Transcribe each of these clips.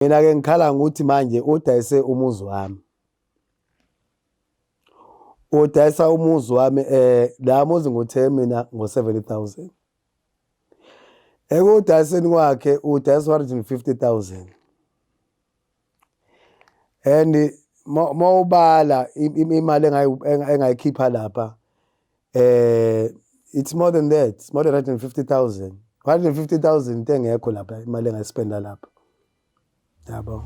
Mina ke ngikhala ngokuthi manje udayise umuzi wami. Udayisa umuzi wami la muzi ngothe mina ngo70,000. Ekudayiseni kwakhe udayisa 150,000. And mawubala imali engayikhipha lapha it's more than that. It's more than 150,000. 150,000 into engekho lapha imali engayispenda lapha. Yabo.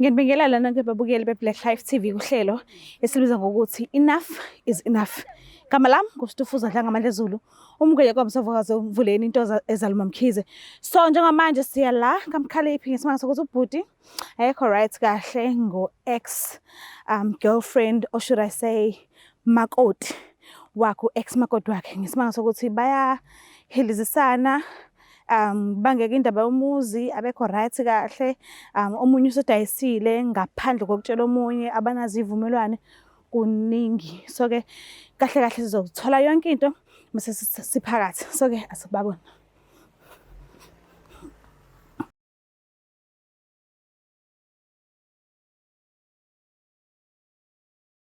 Nginibingelela nonke babukeli beBlack Life TV kuhlelo esilibiza ngokuthi Enough is Enough. Gama lami nguStufuza Dlangamandla Zulu. Umngeke kwamsavokazi umvuleni into ezaluma Mkhize. So njengamanje siya la kaMkhaliphi ngesimanga sokuthi ubhuti ayekho right kahle ngo ex girlfriend, or should I say makoti wakho, ex makoti wakhe, ngesimanga sokuthi bayahilizisana. Bangeka indaba yomuzi abekho right kahle, omunye usodayisile ngaphandle kokutshela omunye, abanazi ivumelwane kuningi. So ke kahle kahle sizothola yonke into mase siphakathi. So ke asibabona.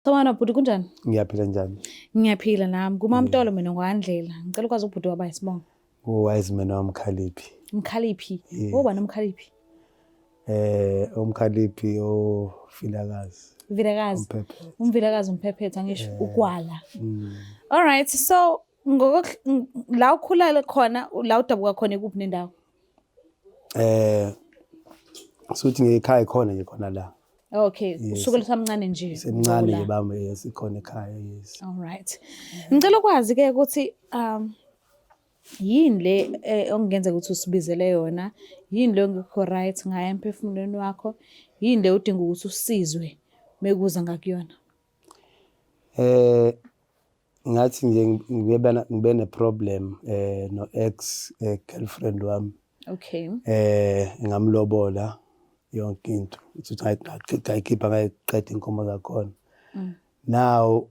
Sawona bhuti kunjani? Ngiyaphila njani? Ngiyaphila nami. Kumamtolo mina ngwandlela. Ngicela ukwazi ubhuti waba isibongo. Wayizimena wamkhaliphi. Mkhaliphi. Woba nomkhaliphi. Umkhaliphi oFilakazi. Vilakazi. Umvilakazi umphephethu angisho ukwala. All right, so la ukhulala khona, la udabuka khona ekuphi nendawo? Suthi ngekhaya khona nje khona la. Okay, usukela samncane nje. Semncane nje bami sikhona ekhaya, yes. All right. Ngicela ukwazi ke ukuthi yini le ongenza ukuthi usibizele yona, yini le ongekho right ngaye emphefumulweni wakho, yini le udinga ukuthi usizwe mekuza ngakuyona? Ngathi nje ngibe ne problem no ex girlfriend wami. Okay. Ngamlobola yonke into ukuthi ngayikhipha ngayiqeda inkomo zakhona. Now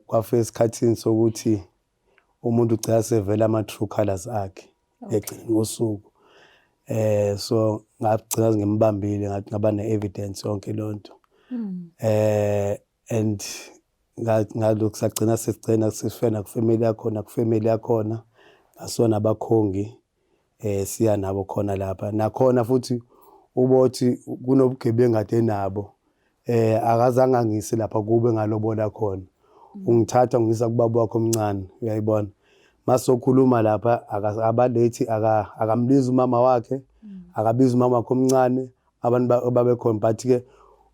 kwafika isikhathini sokuthi umuntu ugcina sevela ama true colors akhe egcina ngosuku. So ngagcina ngimbambile ngathi ngaba ne evidence yonke lonto. And ngalokho sagcina sigcina sifena kufamily yakhona asona abakhongi siya nabo khona lapha nakhona futhi ubothi kunobugebengu ade nabo akazange angise lapha kube ngalobola khona. Ungithatha ngisa kubaba wakho omncane, uyayibona. Masokhuluma lapha akabalethi akambiza umama wakhe, akabiza umama wakhe omncane, abantu babekhona, but ke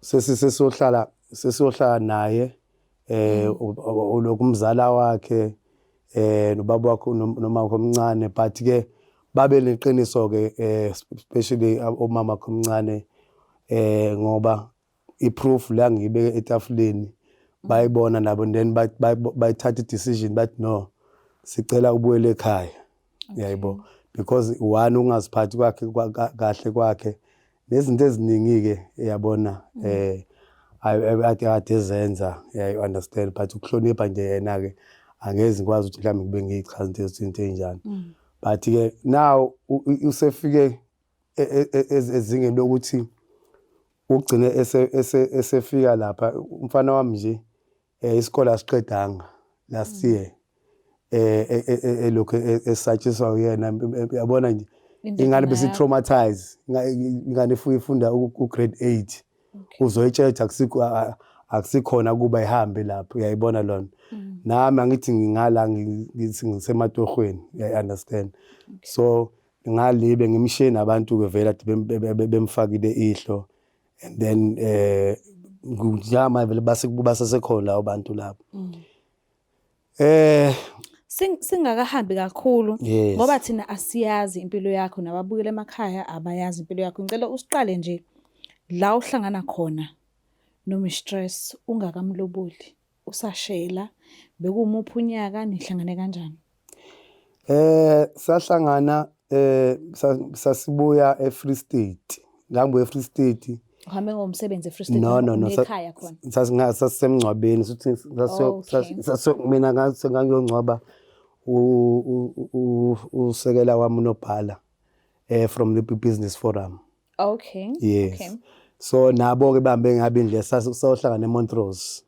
sesiyohlala naye lokumzala wakhe nobaba wakhe noma wakhe omncane, but ke babe leqiniso ke especially omama wakhe omncane ngoba iproof la ngibeke etafuleni bayibona nabo, then bayithatha decision but no sicela ubuyele ekhaya. Yayibo, because one ungaziphathi kwakhe kahle kwakhe nezinto eziningi ke yabona ade zenza, you understand, but ukuhlonipha nje yena ke angeze ngikwazi ukuthi mhlawumbe kube ngiyichaza izinto enjani. But ke now usefike ezingeni lokuthi ugcine esefika lapha. Umfana wami nje isikole asiqedanga last year elokho esatshiswa uyena, yabona nje ingane bese traumatize, ingane ifunda grade 8 uzoyitshela akusikhona kuba ihambe lapho, uyayibona lona. Nami angithi ngingala ngithi ngisematohweni, you understand. So ngalibe ngimshiye nabantu ke vela bemfakile ihlo, and then ngujama vele basesekhona lawo bantu lapho. Singakahambi kakhulu ngoba thina asiyazi impilo yakho, nababukela emakhaya abayazi impilo yakho. Ngicela usiqale nje la uhlangana khona no mistress ungakamloboli. usashela bekumuphi unyaka nihlangane kanjani? Sahlangana sasibuya eFree State. Ngibuye eFree State. Uhambe ngomsebenzi eFree State No. ekhaya khona. Sasemngcwabeni suthi mina ngangiyongcwaba usekela wami uNobhala from the Business Forum. Okay. Yes. Okay. So nabo ke bambe ngabindle sahlangana eMontrose.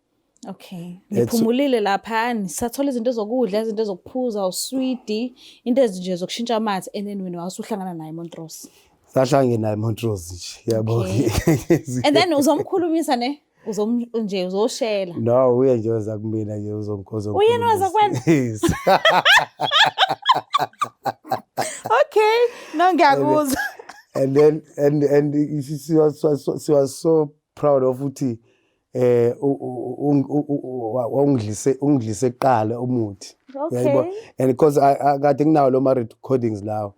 Okay. Niphumulile lapha nisathola izinto zokudla, izinto zokuphuza, usweet, into ezinje zokushintsha amathe and then wena wasuhlangana naye eMontrose. Sahlangana naye eMontrose nje. Yabo. And then uzomkhulumisa ne? Nje uzoshela. No, uye nje waza kumina nje uzongikhoza. Uyena waza kwena? Yes. Okay, no ngiyakuzwa. And then she was so proud of uthi ungidlise eqala umuthi. Okay. And because I kade nginawo lo ma recordings lawo.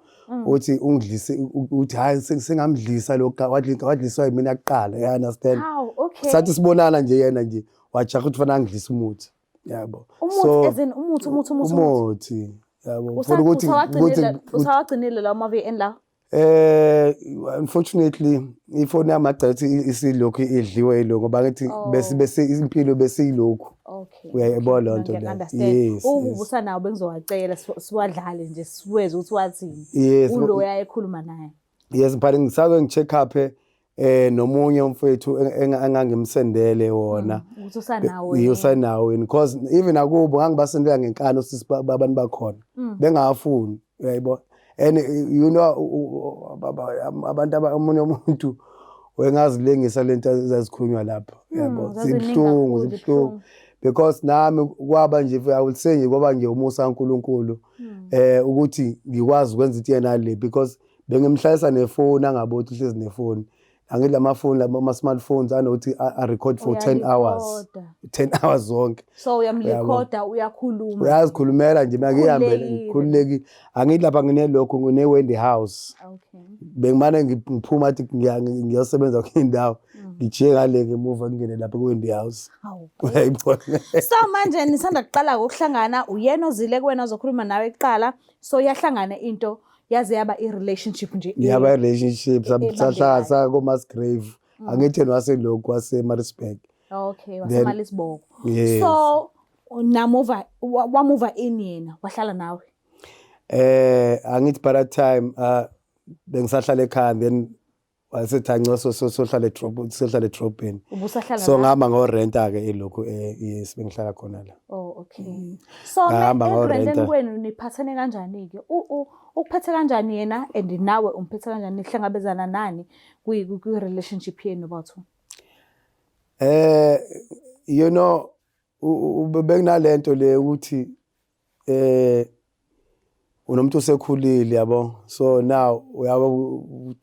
Uthi ungidlise uthi hayi sengamdlisa lo wadliswa yimina kuqala. You understand? How? Okay. Sathi sibonana nje yena nje wajaha ukuthi fana ngidlisa umuthi. Yabo. Umuthi as in umuthi. Yabo. Usawagcinile la mavi enla. Unfortunately ifoni yami agcina isilokhu idliwe yilo ngoba ngathi bese impilo bese ilokhu. Okay. Uyayibona lonto la. Yes. Ubusa nawo bengizowacela siwadlale nje siweze ukuthi wathini. Yes. Ulo yayikhuluma naye. Yes, but ngisake ngicheck up nomunye umfethu engangimsendele wona. Usanawo because even akubo ngangibasendela ngenkani usisi abantu bakhona. Bengafuni, uyayibona. And you know abantu omunye umuntu wengazilengisa lento ezazikhulunywa lapha. Yabo. Sibhlungu. Because nami kwaba nje I will say nje ngoba nje umusa kaNkuluNkulu ukuthi ngikwazi ukwenza into yena le because bengimhlalisa nefoni angabothi hlezi nefoni. Angithi lamafoni lama smartphones anothi I record for 10 hours. 10 hours zonke. So uyamrecorda uyakhuluma. Uyazikhulumela nje makihambele ngikhululeki. Angithi lapha nginelokho ngine Wendy House. Okay. Bengimane ngiphuma athi ngiyosebenza kwindawo. Ngijike ngale ngemuva ngene lapha kweNdi House. Uyayibona. So manje nisanda kuqala ukuhlangana uyena ozile kuwena ozokhuluma nawe eqala so yahlangana into yaze yaba i-relationship nje. Yaba i-relationship sahlala ko Musgrave. Angithi waselokhu waseMaritzburg. Okay, waseMaritzburg. Yes. So wamuva in yena wahlala nawe. Angithi by that time bengisahlala ekhaya then wasethanca sohlala edrobheni. So ngihamba ngorenta ke elokho yes bengihlala khona la. Oh okay. So ngihamba kwenu niphathene kanjani ke? Ukuphethe kanjani yena and nawe umphethe kanjani nihlangabezana nani kwi relationship yenu bathu? You know benginalento le ukuthi unomuntu osekhulile yabo so now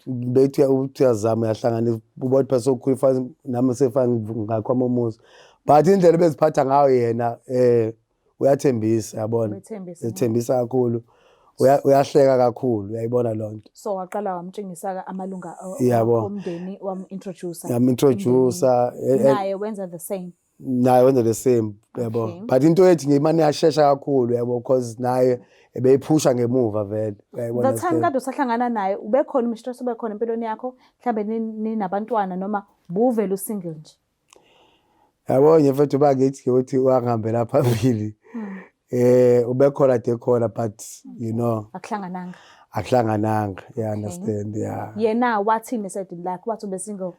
bethi uyazama yahlangana ubona phela sokhulifana nami sefana ngakhwama umuzi but indlela beziphatha ngayo yena uyathembisa yabona ethembisa kakhulu uyahleka kakhulu uyayibona lonto so waqala wamtshengisa amalunga omndeni wam-introducer naye wenza the same yabo but into ethi ngimane yashesha kakhulu yabo because naye ebeyiphusha ngemuva vele uyayibona the time kade usahlangana naye ubekhona umstress ubekhona empilweni yakho mhlambe ninabantwana noma buvela usingle nje yabo mfethu bakithi ukuthi wangihambela phambili ubekhona dekhona but you know akuhlangananga you understand yena wathini said like wathi ube single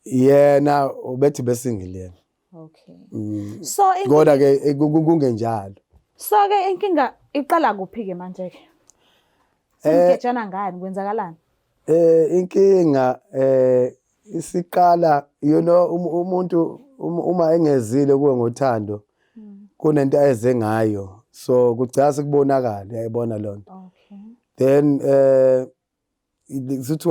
yena ubethi besingle yena okay so kodwa ke kungenjalo so ke inkinga iqala kuphi ke manje ke singejana ngani kwenzakalani inkinga isiqala you know umuntu uma engezile kuwe ngothando kunento ayeze ngayo so kugcina sekubonakala uyayibona lonto okay then sithi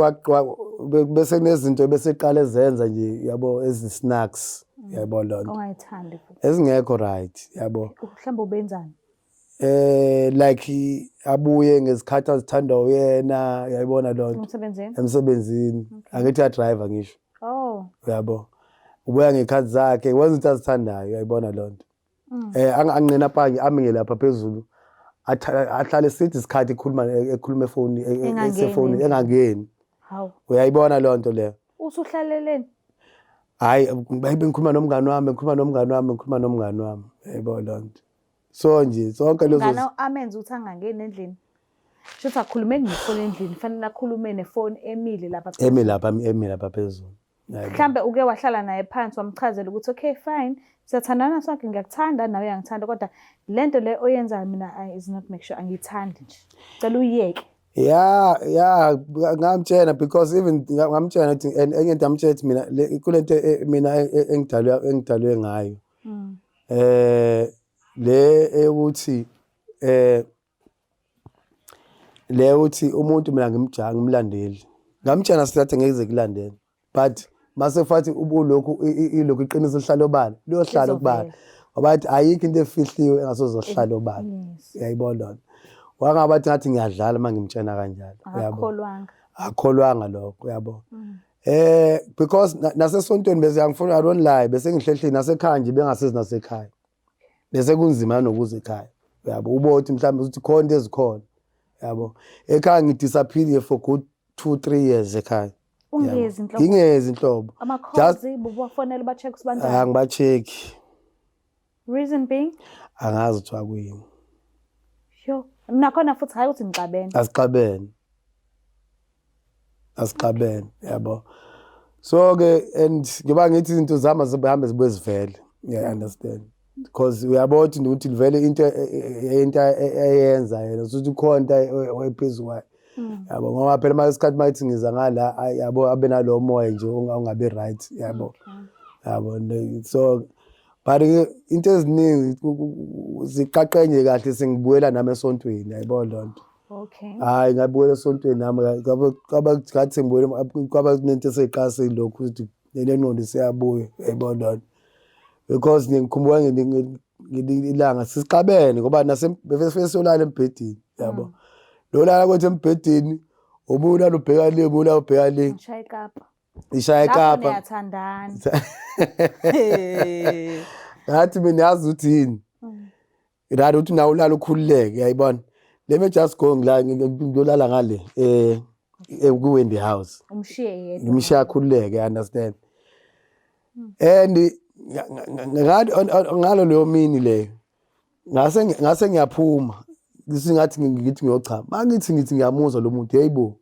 bese kunezinto bese eqala ezenza nje yabo ezi snacks uyayibona lonto ongayithandi ezingekho right yabo mhlawumbe ubenzani like abuye ngezikhathi azithanda uyena uyayibona lonto emsebenzini angithi driver ngisho oh yabo ubuya ngekhathi zakhe wenza into azithandayo uyayibona lonto anginena phansi ame lapha phezulu ahlale sithi isikhathi ekhuluma efoni esefoni engangeni hawu uyayibona lonto leyo usuhlaleleni hayi bengikhuluma nomngane wami uyayibona lonto so nje sonke lezo ngana amenza ukuthi angangeni endlini shothi akhulume ngifoni endlini fanele akhulume nefoni emile lapha phezulu mhlambe uke wahlala naye phansi wamchazela ukuthi okay fine siyathandana sonke ngiyakuthanda nawe uyangithanda kodwa lento le oyenzayo mina is not make sure angithandi nje cela uyeke yeah ngamtshela because even ngamtshela ukuthi enye into amtshela ukuthi mina kulento mina engidalwe ngayo le ukuthi le uthi umuntu mina ngimlandeli ngamtshela sithi ngeke kulandela but mase fathi ubulokhu ilokhu iqiniso lihlalo bani liyohlala kubani ngoba ayikho into efihliwe engasozohlala obani uyayibona lona wangabathi ngathi ngiyadlala mangimtshena kanjalo uyabona akholwanga lokho uyabona because nasesontweni bese ngifuna I don't lie bese ngihlehleni nasekhaya nje bengasezi nasekhaya bese kunzima nokuze ekhaya uyabo ubothi mhlawumbe uthi khona into ezikhona yabo ekhaya ngidisappear for good 2-3 years ekhaya ngingezi inhlobo amakhozi bubafonela ba check sibanjani angibacheck reason being angazi ukuthi akuyini yo nakhona futhi hayi ukuthi ngixabene asixabene yabo so ke and ngiba ngithi izinto zama zihambe zibezivele yeah understand because uyabona ukuthi vele into eyenza yena ukuthi ukhona oyiphezulu yabo ngoba phela manje isikhathi mayithi ngiza ngala yabo abe nalo moya nje ungabe right yabo so but into eziningi ziqaqenye kahle sengibuyela nami esontweni yayibona lonto okay hayi ngabuyela esontweni nami kwaba ngathi sengibuyela kwaba nento eseqase lokho ukuthi lengqondo siyabuya yayibona lonto because ngikhumbula ngilanga sisixabene ngoba nasefesolala embhedini yabo lolala kwathi embhedini ubula ubheka le ubula ubheka le ishaya ikapa ngiyathandana ngathi mina yazi ukuthi yini radi uthi nawe ulala ukhululeke yayibona let me just go ngilala ngale ku-Wendy House umshiya akhululeke you understand and ngalo leyo mini leyo ngase ngiyaphuma ngisingathi ngithi ngiyochama mangithi ngiyamuzwa lo muntu heyibo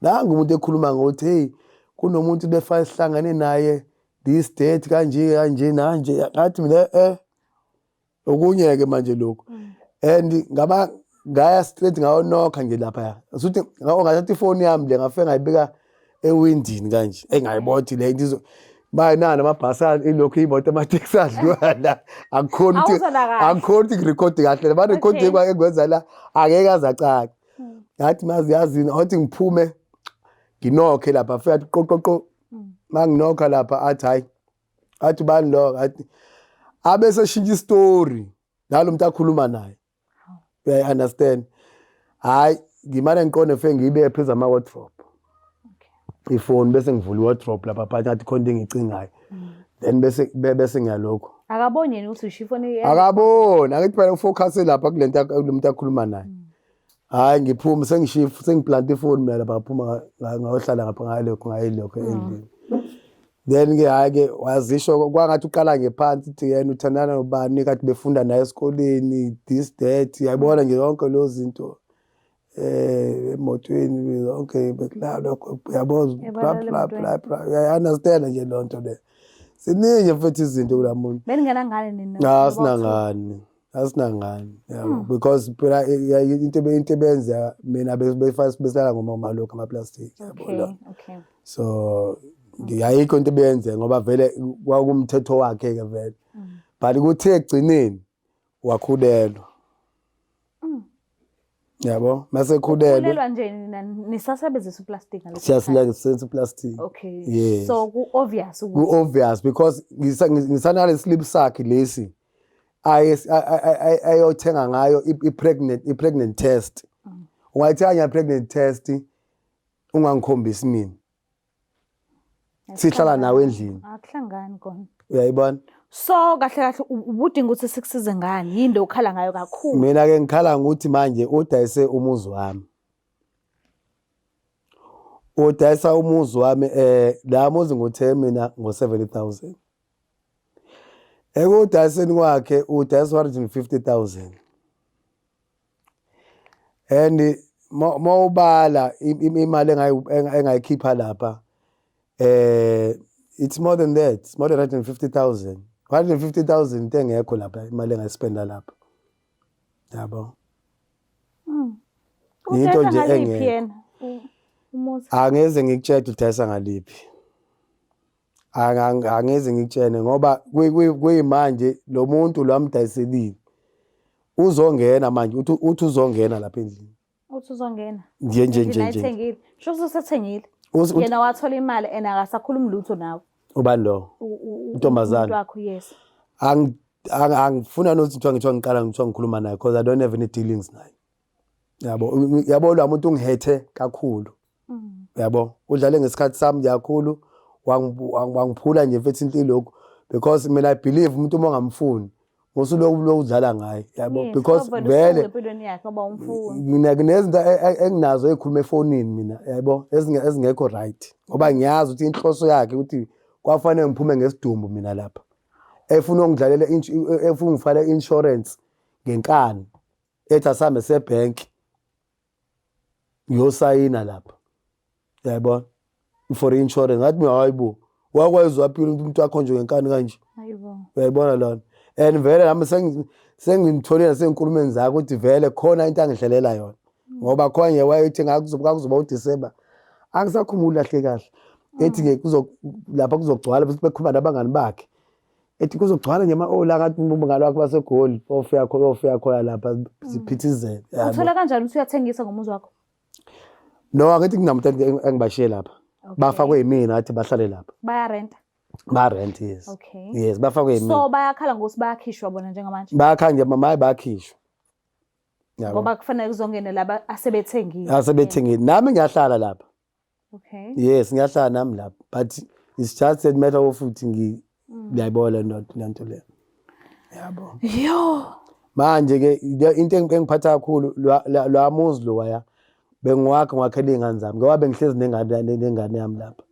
nanga umuntu ekhuluma ngokuthi hey kunomuntu befa sihlangane naye this date kanje nanje ngathi mina okunye ke manje lokho and ngaya straight ngayonokha nje lapha usuthi ngathi ifoni yami le ngafike ngayibeka ewindini kanje engayibothi le into bayinana amabhasana ilokhu imoto amateksi adlula akukhona ukuthi ngirecord kahle ba record ekwenza la angeke azacaca ngathi mazi yazini athi ngiphume nginokhe lapha afika qoqoqo manginokha lapha athi hayi athi bani lo athi abese shintsha istory nalo umuntu akhuluma naye you understand hayi ngimane ngiqonde efike ngibe phezulu ama wardrobe ifoni bese ngivula iwardrobe lapha phakathi athi khona engicingayo then bese ngiyalokho akaboni yena ukuthi ishifoni akaboni akithi phela ufocus lapha kulento umuntu akhuluma naye hayi ngiphuma sengiplanta ifoni mina lapha ngaphuma ngayohlala ngapha ngayilokho endlini then ke hayi ke wazisho kwangathi uqala ngephansi uthi yena uthandana nobani kade befunda naye esikoleni this that yayibona nje yonke lezo zinto emotweni okay bekulala lokho uyabona bla I understand nje lonto le siningi futhi izinto kulamuntu beningena nina asinangani yabo because phela into benza mina besala ngomama lokho ama plastic yabo okay so ngiyayikho into benze ngoba vele kwakumthetho wakhe ke vele but kuthe egcineni wakhulelwa yabo mase khulelwa nje nisasebenzisa uplastic ngalokho siyasebenzisa uplastic okay yes. So obvious because ngisanale slip sakhe lesi ayothenga ngayo i-pregnant test ungayithanga pregnant test ungangikhombisi mina sihlala nawe endlini. Akuhlangani kona. Uyayibona? So kahle kahle ubudinga ukuthi sikusize ngani yini lokhala ngayo kakhulu. Mina ke ngikhala ngokuthi manje udayise umuzi wami. Udayisa umuzi wami la muzi ngothe mina ngo70,000. Ekudayiseni kwakhe udayisa 150,000. And mawubala imali engayikhipha lapha it's more than that, it's more than 150,000. 150,000 into engekho lapha imali engayispenda lapha. Yabo. Into nje engekho. Angeze ngikutshela udayisa ngaliphi. Angeze ngikutshene ngoba kuyimanje lo muntu lwamdayiselile uzongena manje uthi uzongena lapha endlini. Uthi uzongena. Nje. Ayithengile. Shokuthi usethengile. Yena wathola imali enakasakhuluma lutho nawe. Ubani lo? Intombazana. Wakho yes. Angifuna nokuthi ngithiwa ngikhuluma naye because I don't have any dealings naye. Yabo lo muntu ungihethe kakhulu. Yabo udlale ngesikhathi sami kakhulu wangiphula nje mfethu inhlilokho because mina I believe umuntu ongamfuni ngosuloku lo udlala ngaye yabo because vele empilweni yakhe ngoba umfuni. Mina kunezinto enginazo ekhuluma efonini mina yabo ezingekho right ngoba ngiyazi ukuthi inhloso yakhe ukuthi kwafanele ngiphume ngesidumbu mina lapha efuna ungidlalela efuna ngifale insurance ngenkani ethi asambe sebank ngiyosayina lapha yabo for insurance ngathi mina hayibo wakwazi waphila umuntu wakho nje ngenkani kanje Hayibo uyayibona lona and vele nami sengimtholile nasenkulumeni zakho ukuthi vele khona into angihlelela yona ngoba khona nje wayethi ngakuzoba uDecember angisakhumula kahle kahle ethi ke lapha kuzogcwala bese bekhuluma nabangani bakhe ethi kuzogcwala nje ama-ola ngathi umngane wakhe basegoli ofika khona lapha siphithizela uthola kanjani ukuthi uyathengisa ngomuzi wakho? No angithi kunamuntu engibashiye lapha bafakwe yimina athi bahlale lapha ba-rent yes. Okay. Yes bafakwe yimina so bayakhala ngokuthi bayakhishwa bona njengamanje bayakhala nje mama bayakhishwa ngoba kufanele kuzongene laba asebethengile nami ngiyahlala lapha. Okay. Yes ngiyahlala nami lapha but it's just a matter of ukuthi ngiyayibona nento le yabo yo manje ke into engiphatha kakhulu lwa muzi lo waya bengiwakhe ngwakhela izingane zami ngoba bengihlezi nengane yami lapha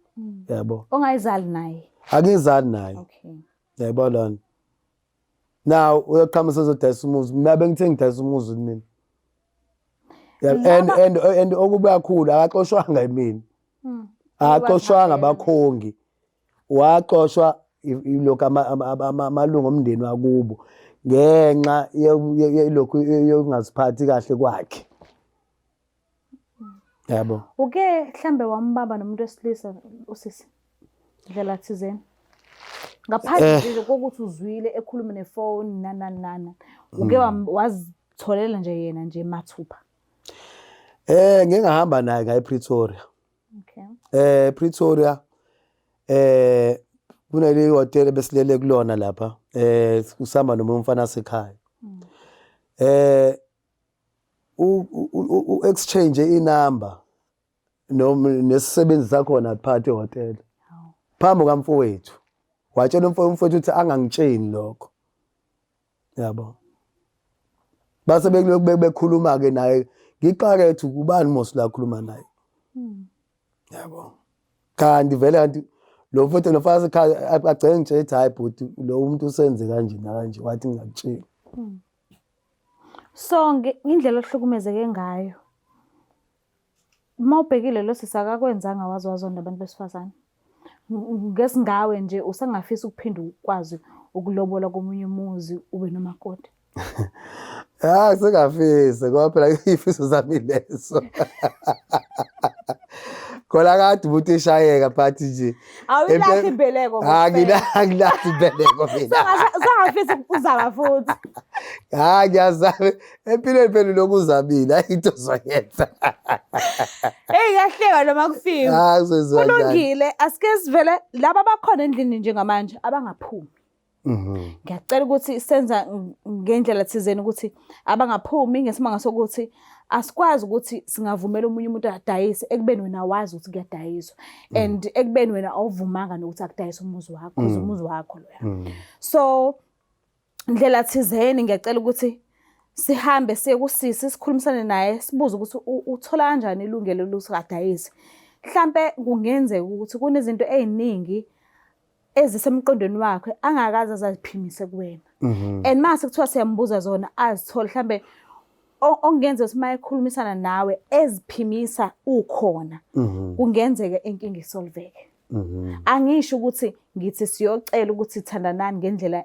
yabo ongayizali naye angizali naye. Okay. Yayibona now uyoqhamuka sezodayisa umuzi mina bengithe ngidayisa umuzi mina and okuba kakhulu akaxoshwanga yimina akaxoshwanga abakhongi waxoshwa ilokho amalungu omndeni wakubo ngenxa yelokho yokungaziphathi kahle kwakhe yabo. Uke mhlambe wambamba nomuntu wesilisa usisi ndlela thizeni ngaphandle nje kokuthi uzwile ekhuluma nefoni nana uke wazitholela nje yena nje mathupha? Ngingahamba naye ngaye Pretoria. Okay. Pretoria kunale hotel besilele kulona lapha usamba noma umfana sekhaya exchange inamba nesisebenzi sakhona phakathi ehotel phambi kamfowethu watshela umfowethu ukuthi angangitsheni lokho yabo base bekhuluma ke naye ngiqakethe kubani mos la khuluma naye yabo kanti vele kanti lo mfowethu nofasa ekhaya agcenge nje ethi hayi bhuti lo umuntu usenze kanje nakanje wathi ngingakutshela. So indlela ohlukumezeke ngayo mawubhekile lo sisakakwenzanga wazonda abantu besifazane ngesingawe nje usangafisa ukuphinda ukwazi ukulobola komunye umuzi ube nomakoti? Sengafisa ngoba phela ifiso zami leso khona kade umuntu eshayeka phathi nje awulathi imbeleko angilathi imbeleko mina sengafisa ukuzaba futhi ngiyazama empilweni phela lokuzabila into zoyenza yahleka noma kufika kulungile asike sivele laba abakhona endlini njengamanje abangaphumi. Ngiyacela ukuthi senza ngendlela thizeni ukuthi abangaphumi ngesimanga sokuthi asikwazi ukuthi singavumela omunye umuntu adayise ekubeni wena wazi ukuthi kuyadayiswa and ekubeni wena awuvumanga nokuthi akudayise umuzi wakho because umuzi wakho loya. So ndlela thizeni ngiyacela ukuthi sihambe siye kusisi sikhulumisane naye sibuze ukuthi uthola kanjani ilungelo lokuthi adayise. Mhlambe kungenzeka ukuthi kunezinto eziningi ezisemqondweni wakhe angakaze aziphimise kuwena. And mase kuthiwa siyambuza zona azithole mhlambe ongenza ukuthi mayekhulumisana nawe eziphimisa ukhona kungenzeka inkinga isolveke. Angisho ukuthi ngithi siyocela ukuthi thandanani ngendlela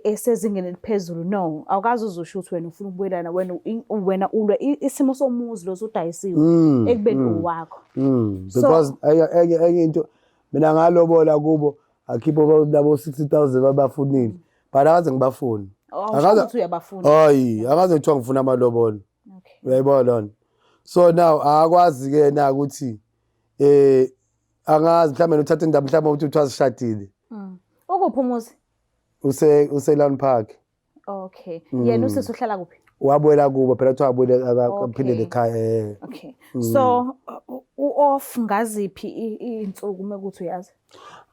esezingeni eliphezulu. No, awukazi uzusho ukuthi wena ufuna ukubuyelana wena ulwe isimo somuzi lo udayisiwe ekubeni uwakho. Because enye into mina ngalobola kubo akhipo labo 60,000 babafunile but akaze ngibafuni. Akaze uyabafuna. Hayi akaze ngithiwa ngifuna amalobolo. Okay. Uyayibona. So now akwazi ke na ukuthi angazi mhlawumbe uthatha indaba mhlawumbe ukuthi uthi wasishadile. Ukuphi umuzi? Use Lawn Park. Okay. Yena usisi uhlala kuphi? Wabuela kubo phela uthiwa abuye akaphindele ekhaya. Okay. So u-off ngaziphi insuku mekuthi uyazi?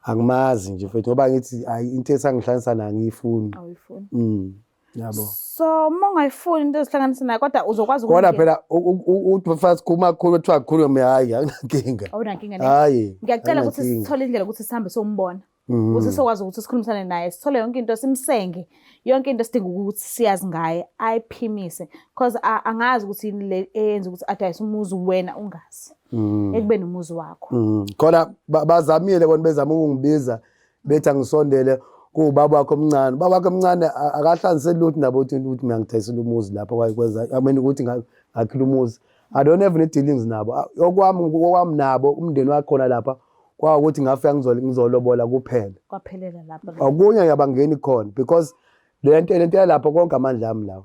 Angimazi nje mfethu ngoba ngithi hayi into esangihlanisa na ngiyifuni. Awuyifuni. Yabo. So mongayifuni into ezihlanganisa nayo kodwa uzokwazi kodwa phela uthi first kuma khulu kuthiwa khulu hayi anginkinga. Awunankinga ne? Hayi. Ngiyacela ukuthi sithole indlela ukuthi sihambe sombona. Ukuthi sokwazi ukuthi sikhulumisane naye sithole yonke into simsenge yonke into sidinga ukuthi siyazi ngaye ayiphimise because angazi ukuthi yini le eyenza ukuthi adayise umuzi wena ungazi ekubeni umuzi wakho. Khona bazamile bona bezama ukungibiza bethi angisondele kubaba wakho omncane. Baba wakho omncane akahlanziseli lutho nabo ukuthi ngiyangidayisela umuzi lapha kwakwenza ameni ukuthi ngakhila umuzi. I don't have any dealings nabo. Okwami nabo umndeni wakhona lapha kwa ukuthi ngafika ngizolobola kuphela. Kwaphelela lapha. Akunye yabangeni khona because lento yalapha konke amandla ami lawo.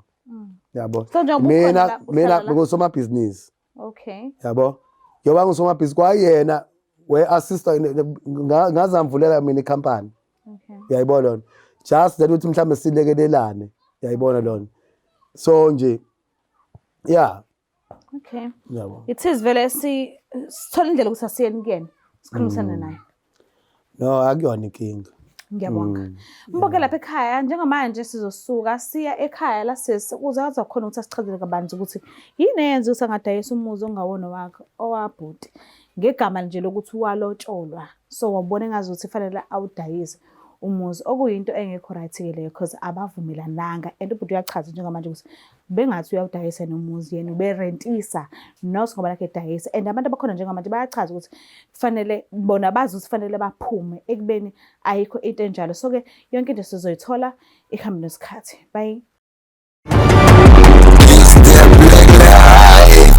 Yabo. Mina ngosoma business. Okay. Yabo. Yoba ngosoma business kwayena we assistant ngazamvulela mina icompany. Okay. Uyayibona. Just that uthi mhlambe silekelelane. Uyayibona lona. So nje yeah. Okay. Yabo. It is vele sithola indlela ukuthi asiyeni kuyena. Sikhulumisana naye. No, akuyona inkinga. Ngiyabonga. Mboke lapha ekhaya njengamanje sizosuka siya ekhaya la ukuze azokhona ukuthi asichazele kabanzi ukuthi yini eyenza ukuthi angadayisa umuzi ongawona wakhe owabhuti ngegama nje lokuthi walotsholwa. So wabona engazuthi fanele awudayise umuzi okuyinto engekho right ke leyo because abavumelananga and ubhuti uyachaza njengamanje ukuthi bengathi uyawudayisa nomuzi yena uberentisa not ngoba lakhe edayisa and abantu abakhona njengamanje bayachaza ukuthi kufanele bona bazi ukuthi fanele baphume ekubeni ayikho into enjalo. So ke yonke into sizoyithola ihambe nesikhathi. Bye. It's the black light,